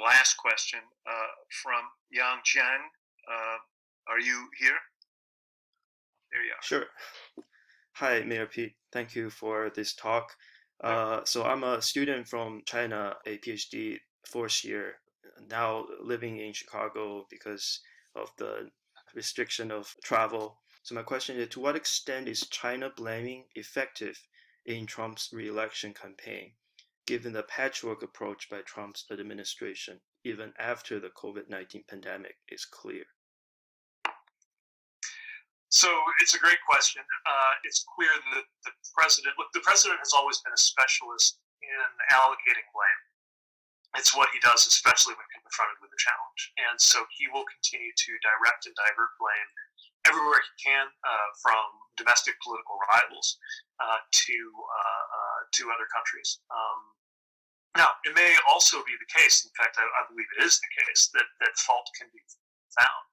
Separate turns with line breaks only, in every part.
last question from Yang Jiang. Are you here? There you are.
Sure. Hi, Mayor Pete. Thank you for this talk. So I'm a student from China, a PhD fourth year, now living in Chicago because of the restriction of travel. So my question is, to what extent is China blaming effective in Trump's re-election campaign, given the patchwork approach by Trump's administration, even after the COVID-19 pandemic is clear?
So it's a great question. It's clear that the president has always been a specialist in allocating blame. It's what he does, especially when confronted with a challenge. And so he will continue to direct and divert blame everywhere he can, from domestic political rivals to other countries. Now, it may also be the case, in fact, I believe it is the case, that fault can be found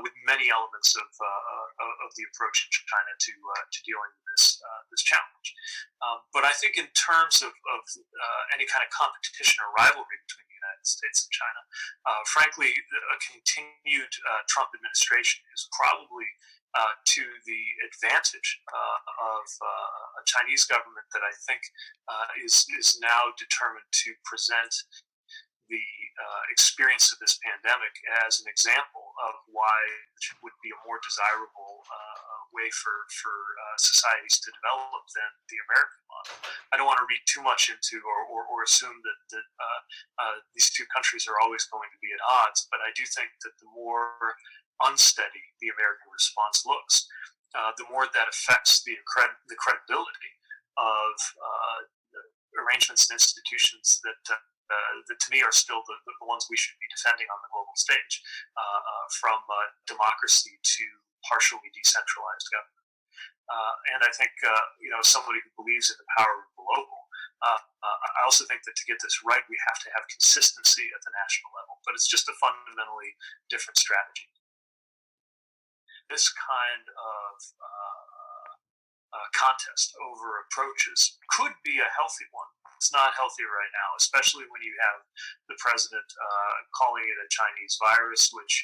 with many elements of the approach in China to dealing with this challenge. But I think in terms of any kind of competition or rivalry between the United States and China, frankly, a continued Trump administration is probably to the advantage of a Chinese government that I think is now determined to present the experience of this pandemic as an example of why it would be a more desirable way for societies to develop than the American model. I don't want to read too much into or assume that these two countries are always going to be at odds, but I do think that the more unsteady the American response looks, the more that affects the credibility of arrangements and institutions that to me are still the ones we should be defending on the global stage, from democracy to partially decentralized government. And I think, somebody who believes in the power of the local, I also think that to get this right, we have to have consistency at the national level. But it's just a fundamentally different strategy. This kind of contest over approaches could be a healthy one. It's not healthy right now, especially when you have the president calling it a Chinese virus, which,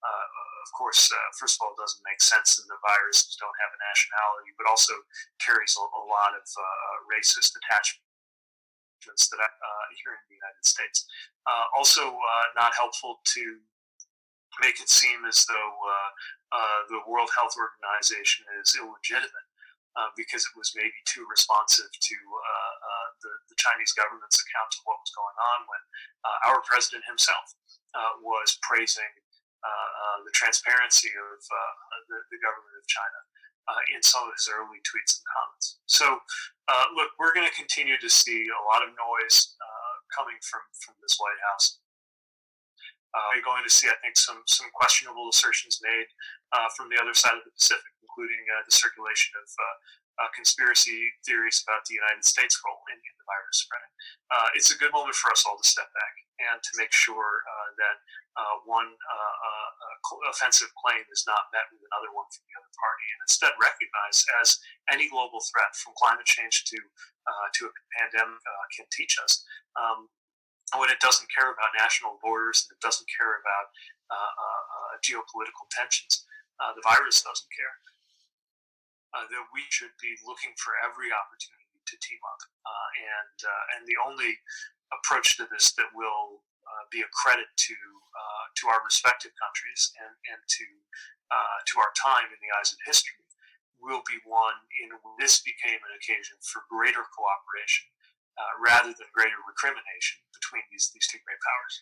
of course, first of all, doesn't make sense, and the viruses don't have a nationality, but also carries a lot of racist attachments that here in the United States. Also, not helpful to make it seem as though the World Health Organization is illegitimate. Because it was maybe too responsive to the Chinese government's account of what was going on, when our president himself was praising the transparency of the government of China in some of his early tweets and comments. So, look, we're going to continue to see a lot of noise coming from this White House. We're going to see, I think, some questionable assertions made from the other side of the Pacific, including the circulation of conspiracy theories about the United States' role in the virus spreading. It's a good moment for us all to step back and to make sure that one offensive claim is not met with another one from the other party, and instead recognize, as any global threat, from climate change to a pandemic can teach us, when it doesn't care about national borders and it doesn't care about geopolitical tensions, the virus doesn't care. That we should be looking for every opportunity to team up, and the only approach to this that will be a credit to our respective countries and to our time in the eyes of history will be one in which this became an occasion for greater cooperation rather than greater recrimination between these two great powers.